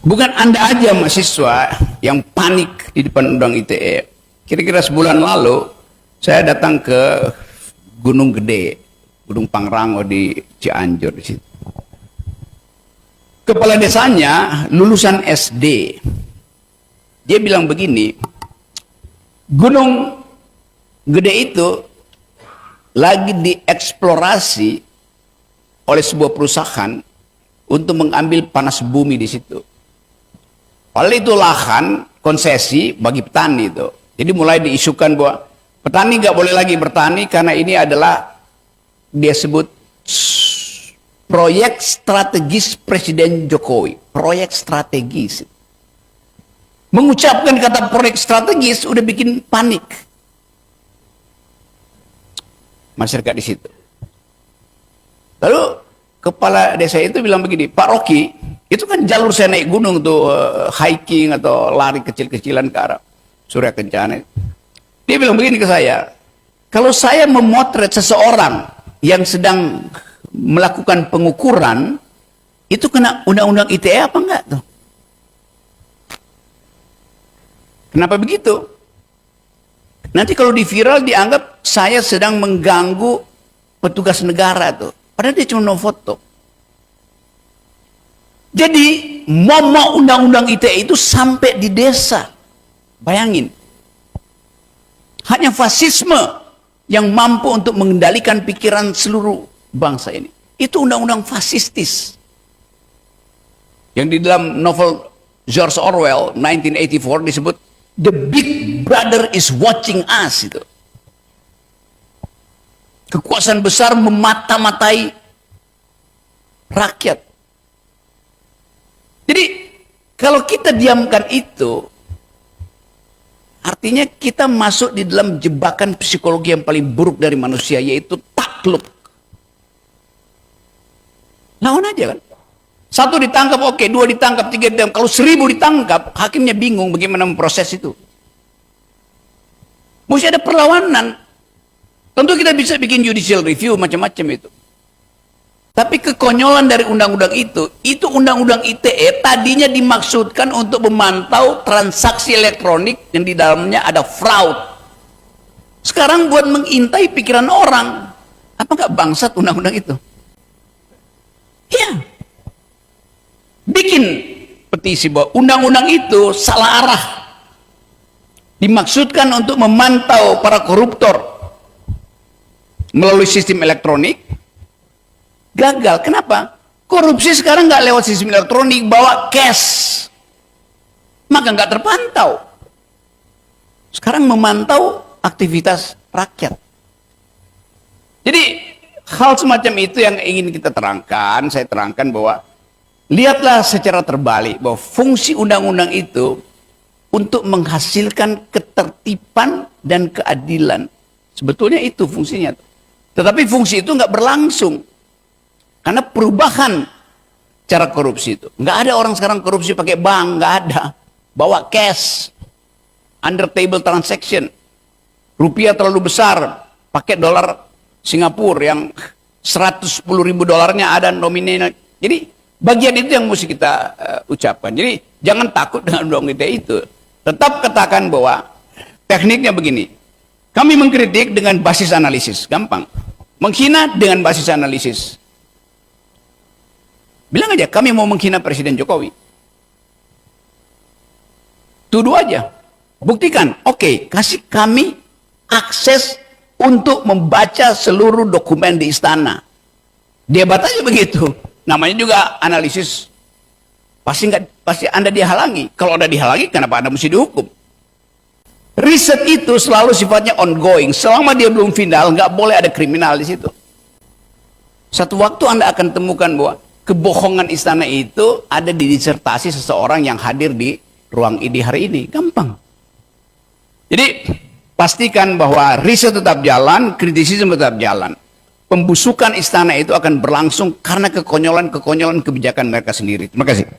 Bukan Anda aja mahasiswa yang panik di depan undang ITE. Kira-kira sebulan lalu, saya datang ke Gunung Gede, Gunung Pangrango di Cianjur di situ. Kepala desanya lulusan SD. Dia bilang begini, Gunung Gede itu lagi dieksplorasi oleh sebuah perusahaan untuk mengambil panas bumi di situ. Padahal itu lahan konsesi bagi petani itu. Jadi mulai diisukan bahwa petani nggak boleh lagi bertani karena ini adalah dia sebut proyek strategis Presiden Jokowi. Proyek strategis. Mengucapkan kata proyek strategis udah bikin panik masyarakat di situ. Lalu kepala desa itu bilang begini, Pak Rocky, itu kan jalur saya naik gunung tuh, hiking atau lari kecil-kecilan ke arah Surya Kencana. Dia bilang begini ke saya, kalau saya memotret seseorang yang sedang melakukan pengukuran, itu kena undang-undang ITE apa enggak tuh? Kenapa begitu? Nanti kalau di viral dianggap saya sedang mengganggu petugas negara tuh. Padahal dia cuma mau foto. Jadi momok undang-undang ITE itu sampai di desa. Bayangin. Hanya fasisme yang mampu untuk mengendalikan pikiran seluruh bangsa ini. Itu undang-undang fasistis. Yang di dalam novel George Orwell 1984 disebut The Big Brother is watching us itu. Kekuasaan besar memata-matai rakyat. Jadi kalau kita diamkan itu, artinya kita masuk di dalam jebakan psikologi yang paling buruk dari manusia, yaitu takluk. Lawan aja kan. Satu ditangkap, oke. Dua ditangkap, tiga ditangkap. Kalau 1000 ditangkap, hakimnya bingung bagaimana memproses itu. Mesti ada perlawanan. Tentu kita bisa bikin judicial review, macam-macam itu. Tapi kekonyolan dari undang-undang itu undang-undang ITE tadinya dimaksudkan untuk memantau transaksi elektronik yang di dalamnya ada fraud. Sekarang buat mengintai pikiran orang. Apa nggak bangsat undang-undang itu? Ya. Bikin petisi bahwa undang-undang itu salah arah. Dimaksudkan untuk memantau para koruptor melalui sistem elektronik. Gagal. Kenapa? Korupsi sekarang nggak lewat sistem elektronik, bawa cash. Maka nggak terpantau. Sekarang memantau aktivitas rakyat. Jadi hal semacam itu yang ingin kita terangkan. Saya terangkan bahwa lihatlah secara terbalik bahwa fungsi undang-undang itu untuk menghasilkan ketertiban dan keadilan. Sebetulnya itu fungsinya. Tetapi fungsi itu nggak berlangsung. Karena perubahan cara korupsi itu. Nggak ada orang sekarang korupsi pakai bank, nggak ada. Bawa cash, under table transaction. Rupiah terlalu besar, pakai dolar Singapura yang 110.000 dolarnya ada nominalnya. Jadi bagian itu yang mesti kita ucapkan. Jadi jangan takut dengan undang-undang itu. Tetap katakan bahwa tekniknya begini. Kami mengkritik dengan basis analisis, gampang. Menghina dengan basis analisis. Bilang aja, kami mau menghina Presiden Jokowi. Tuduh aja. Buktikan. Oke, kasih kami akses untuk membaca seluruh dokumen di istana. Debat aja begitu. Namanya juga analisis. Pasti Anda dihalangi. Kalau Anda dihalangi, kenapa Anda mesti dihukum? Riset itu selalu sifatnya ongoing. Selama dia belum final, nggak boleh ada kriminal di situ. Satu waktu Anda akan temukan bahwa kebohongan istana itu ada di disertasi seseorang yang hadir di ruang ID hari ini. Gampang. Jadi pastikan bahwa riset tetap jalan, kritisisme tetap jalan. Pembusukan istana itu akan berlangsung karena kekonyolan-kekonyolan kebijakan mereka sendiri. Terima kasih.